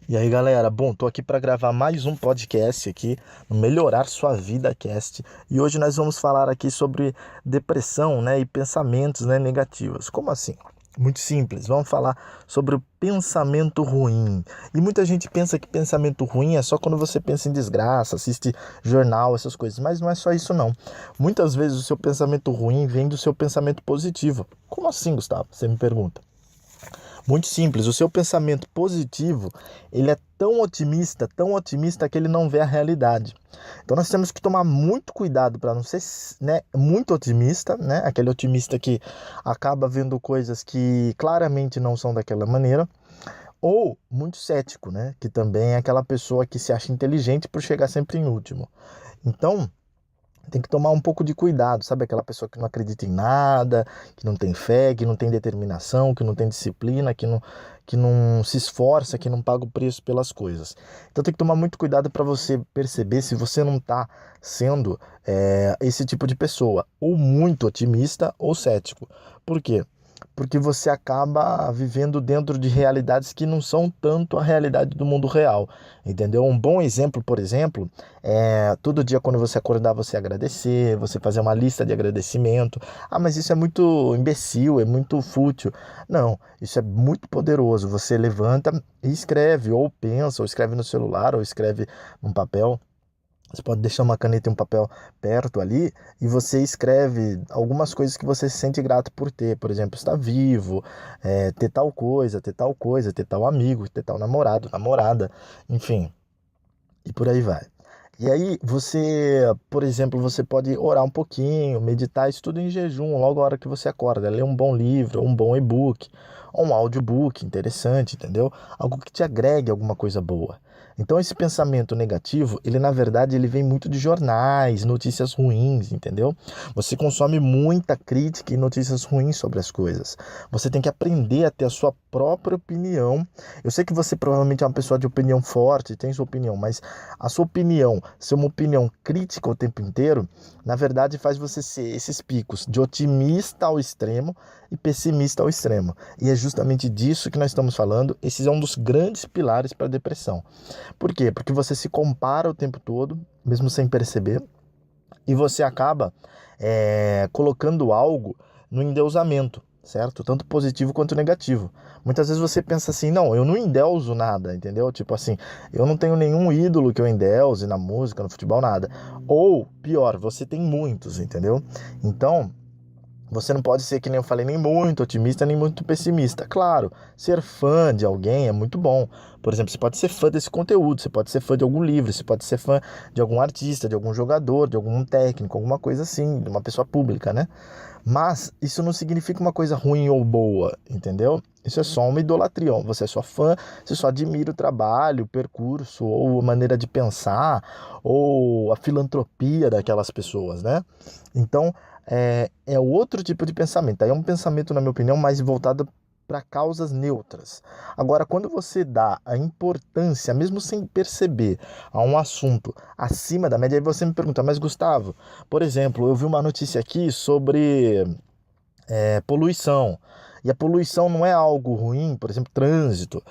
E aí, galera, bom, tô aqui para gravar mais um podcast aqui no Melhorar Sua Vida Cast. E hoje nós vamos falar aqui sobre depressão, né, e pensamentos, né, negativos. Como assim? Muito simples. Vamos falar sobre o pensamento ruim. E muita gente pensa que pensamento ruim é só quando você pensa em desgraça, assiste jornal, essas coisas, mas não é só isso não. Muitas vezes o seu pensamento ruim vem do seu pensamento positivo. Como assim, Gustavo? Você me pergunta. Muito simples, o seu pensamento positivo, ele é tão otimista que ele não vê a realidade. Então nós temos que tomar muito cuidado para não ser, né, muito otimista, né, aquele otimista que acaba vendo coisas que claramente não são daquela maneira, ou muito cético, né, que também é aquela pessoa que se acha inteligente por chegar sempre em último. Então, tem que tomar um pouco de cuidado, sabe? Aquela pessoa que não acredita em nada, que não tem fé, que não tem determinação, que não tem disciplina, que não se esforça, que não paga o preço pelas coisas. Então tem que tomar muito cuidado para você perceber se você não está sendo esse tipo de pessoa, ou muito otimista ou cético. Por quê? Porque você acaba vivendo dentro de realidades que não são tanto a realidade do mundo real, entendeu? Um bom exemplo, por exemplo, é todo dia quando você acordar você agradecer, você fazer uma lista de agradecimento. Ah, mas isso é muito imbecil, é muito fútil. Não, isso é muito poderoso. Você levanta e escreve, ou pensa, ou escreve no celular, ou escreve num papel. Você pode deixar uma caneta e um papel perto ali e você escreve algumas coisas que você se sente grato por ter. Por exemplo, estar vivo, ter tal coisa, ter tal coisa, ter tal amigo, ter tal namorado, namorada, enfim, e por aí vai. E aí você, por exemplo, você pode orar um pouquinho, meditar, isso tudo em jejum, logo a hora que você acorda, ler um bom livro, um bom e-book, ou um audiobook interessante, entendeu? Algo que te agregue alguma coisa boa. Então esse pensamento negativo, ele na verdade ele vem muito de jornais, notícias ruins, entendeu? Você consome muita crítica e notícias ruins sobre as coisas. Você tem que aprender a ter a sua própria opinião. Eu sei que você provavelmente é uma pessoa de opinião forte, tem sua opinião, mas a sua opinião, ser uma opinião crítica o tempo inteiro, na verdade faz você ser esses picos de otimista ao extremo e pessimista ao extremo. E é justamente disso que nós estamos falando. Esse é um dos grandes pilares para a depressão. Por quê? Porque você se compara o tempo todo, mesmo sem perceber, e você acaba colocando algo no endeusamento, certo? Tanto positivo quanto negativo. Muitas vezes você pensa assim, não, eu não endeuso nada, entendeu? Tipo assim, eu não tenho nenhum ídolo que eu endeuse na música, no futebol, nada. Ou, pior, você tem muitos, entendeu? Então, você não pode ser, que nem eu falei, nem muito otimista, nem muito pessimista. Claro, ser fã de alguém é muito bom. Por exemplo, você pode ser fã desse conteúdo, você pode ser fã de algum livro, você pode ser fã de algum artista, de algum jogador, de algum técnico, alguma coisa assim, de uma pessoa pública, né? Mas isso não significa uma coisa ruim ou boa, entendeu? Isso é só uma idolatria. Você é só fã, você só admira o trabalho, o percurso, ou a maneira de pensar, ou a filantropia daquelas pessoas, né? Então, é outro tipo de pensamento. Aí é um pensamento, na minha opinião, mais voltado para causas neutras. Agora, quando você dá a importância, mesmo sem perceber, a um assunto acima da média, aí você me pergunta, mas Gustavo, por exemplo, eu vi uma notícia aqui sobre poluição. E a poluição não é algo ruim, por exemplo, trânsito.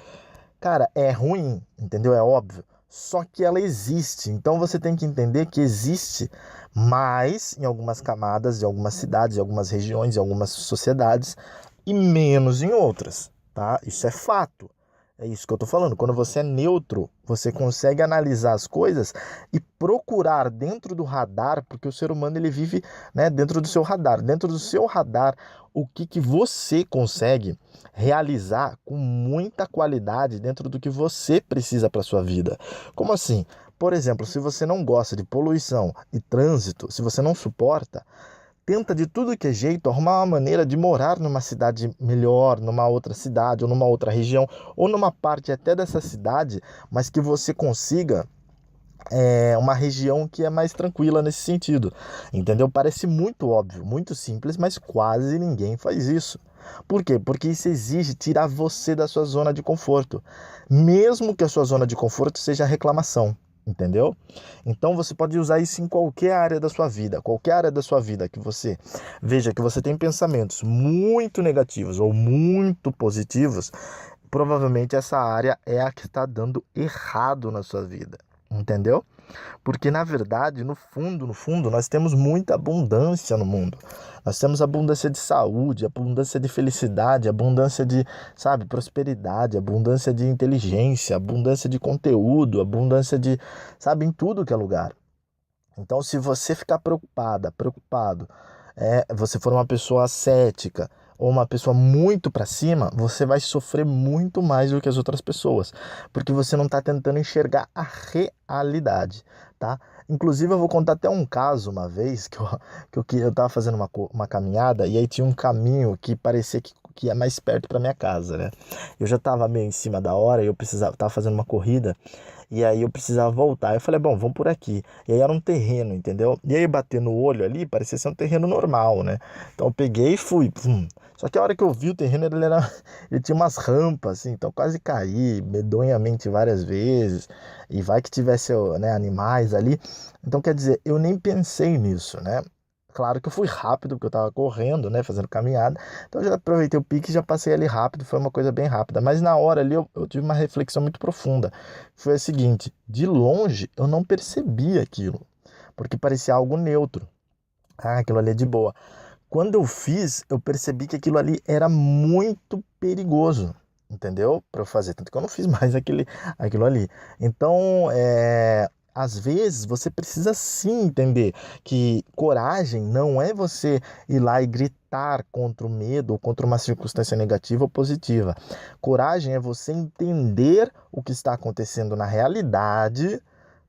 Cara, é ruim, entendeu? É óbvio. Só que ela existe. Então você tem que entender que existe mais em algumas camadas, em algumas cidades, em algumas regiões, em algumas sociedades e menos em outras, tá? Isso é fato. É isso que eu tô falando. Quando você é neutro, você consegue analisar as coisas e procurar dentro do radar, porque o ser humano ele vive, né, dentro do seu radar. Dentro do seu radar, o que você consegue realizar com muita qualidade dentro do que você precisa para sua vida. Como assim? Por exemplo, se você não gosta de poluição e trânsito, se você não suporta, tenta de tudo que é jeito arrumar uma maneira de morar numa cidade melhor, numa outra cidade, ou numa outra região, ou numa parte até dessa cidade, mas que você consiga uma região que é mais tranquila nesse sentido, entendeu? Parece muito óbvio, muito simples, mas quase ninguém faz isso. Por quê? Porque isso exige tirar você da sua zona de conforto, mesmo que a sua zona de conforto seja a reclamação. Entendeu? Então você pode usar isso em qualquer área da sua vida, qualquer área da sua vida que você veja que você tem pensamentos muito negativos ou muito positivos. provavelmente essa área é a que está dando errado na sua vida, entendeu? Porque na verdade, no fundo, nós temos muita abundância no mundo. Nós temos abundância de saúde, abundância de felicidade, abundância de, sabe, prosperidade, abundância de inteligência, abundância de conteúdo, abundância de, sabe, em tudo que é lugar. Então, se você ficar preocupado, você for uma pessoa cética ou uma pessoa muito para cima, você vai sofrer muito mais do que as outras pessoas, porque você não está tentando enxergar a realidade, tá? Inclusive, eu vou contar até um caso uma vez que eu tava fazendo uma caminhada e aí tinha um caminho que parecia que é mais perto para minha casa, né? Eu já estava meio em cima da hora e eu tava fazendo uma corrida. E aí eu precisava voltar. Eu falei, bom, vamos por aqui. E aí era um terreno, entendeu? E aí bater no olho ali, parecia ser um terreno normal, né? Então eu peguei e fui. Pum. Só que a hora que eu vi o terreno, ele tinha umas rampas, assim, então quase caí medonhamente várias vezes. E vai que tivesse, né, animais ali. Então, quer dizer, eu nem pensei nisso, né? Claro que eu fui rápido, porque eu tava correndo, né, fazendo caminhada. Então eu já aproveitei o pique e já passei ali rápido, foi uma coisa bem rápida. Mas na hora ali eu tive uma reflexão muito profunda. Foi a seguinte, de longe eu não percebi aquilo, porque parecia algo neutro. Ah, aquilo ali é de boa. Quando eu fiz, eu percebi que aquilo ali era muito perigoso, entendeu? Para eu fazer, tanto que eu não fiz mais aquilo ali. Então, às vezes você precisa sim entender que coragem não é você ir lá e gritar contra o medo ou contra uma circunstância negativa ou positiva. Coragem é você entender o que está acontecendo na realidade,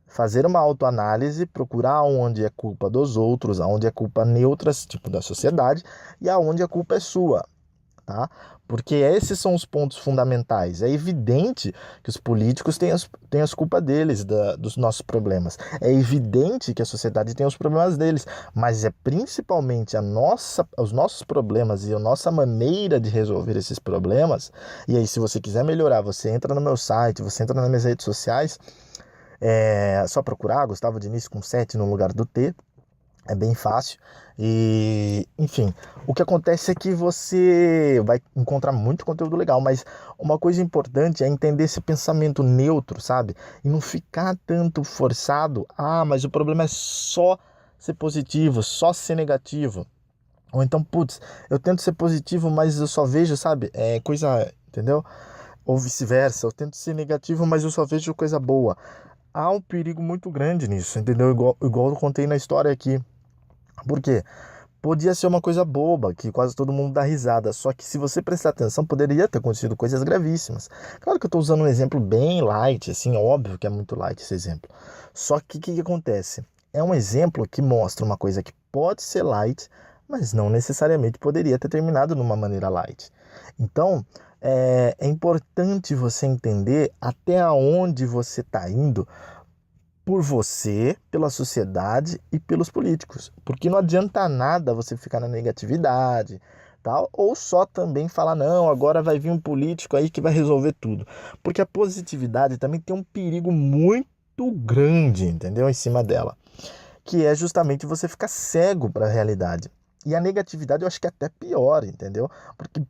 fazer uma autoanálise, procurar onde é culpa dos outros, aonde é culpa neutra, tipo da sociedade, e aonde a culpa é sua, tá? Porque esses são os pontos fundamentais. É evidente que os políticos têm as culpas deles, dos nossos problemas. É evidente que a sociedade tem os problemas deles, mas é principalmente os nossos problemas e a nossa maneira de resolver esses problemas. E aí, se você quiser melhorar, você entra no meu site, você entra nas minhas redes sociais, é só procurar Gustavo Diniz com 7 no lugar do T. É bem fácil. E, enfim, o que acontece é que você vai encontrar muito conteúdo legal, mas uma coisa importante é entender esse pensamento neutro, sabe? E não ficar tanto forçado. Ah, mas o problema é só ser positivo, só ser negativo. Ou então, putz, eu tento ser positivo, mas eu só vejo, sabe? É coisa, entendeu? Ou vice-versa, eu tento ser negativo, mas eu só vejo coisa boa. Há um perigo muito grande nisso, entendeu? Igual eu contei na história aqui. Por quê? Podia ser uma coisa boba, que quase todo mundo dá risada, só que se você prestar atenção, poderia ter acontecido coisas gravíssimas. Claro que eu estou usando um exemplo bem light, assim, óbvio que é muito light esse exemplo. Só que o que acontece? É um exemplo que mostra uma coisa que pode ser light, mas não necessariamente poderia ter terminado numa maneira light. Então, é importante você entender até onde você está indo por você, pela sociedade e pelos políticos. Porque não adianta nada você ficar na negatividade, tal, ou só também falar, não, agora vai vir um político aí que vai resolver tudo. Porque a positividade também tem um perigo muito grande, entendeu? Em cima dela. Que é justamente você ficar cego para a realidade. E a negatividade eu acho que é até pior, entendeu? Porque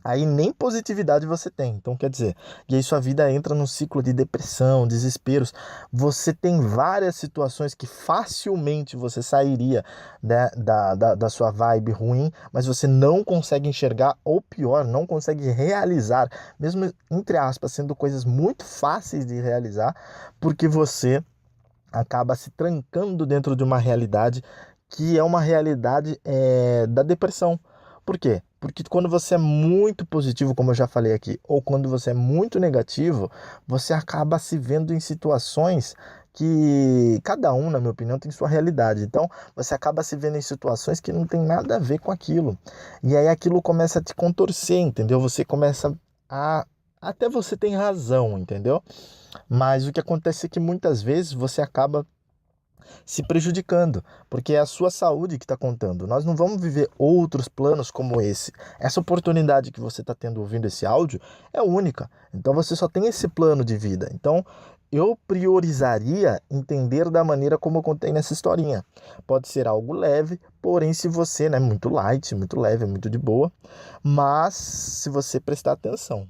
aí nem positividade você tem. Então, quer dizer, e aí sua vida entra num ciclo de depressão, desesperos. Você tem várias situações que facilmente você sairia, né, da sua vibe ruim, mas você não consegue enxergar, ou pior, não consegue realizar, mesmo entre aspas, sendo coisas muito fáceis de realizar, porque você acaba se trancando dentro de uma realidade que é uma realidade da depressão. Por quê? Porque quando você é muito positivo, como eu já falei aqui, ou quando você é muito negativo, você acaba se vendo em situações que cada um, na minha opinião, tem sua realidade. Então, você acaba se vendo em situações que não tem nada a ver com aquilo. E aí aquilo começa a te contorcer, entendeu? Você começa a... Até você tem razão, entendeu? Mas o que acontece é que muitas vezes você acaba se prejudicando, porque é a sua saúde que está contando. Nós não vamos viver outros planos como esse. Essa oportunidade que você está tendo ouvindo esse áudio é única. Então você só tem esse plano de vida. Então eu priorizaria entender da maneira como eu contei nessa historinha. Pode ser algo leve, porém se você, né, muito light, muito leve, muito de boa, mas se você prestar atenção.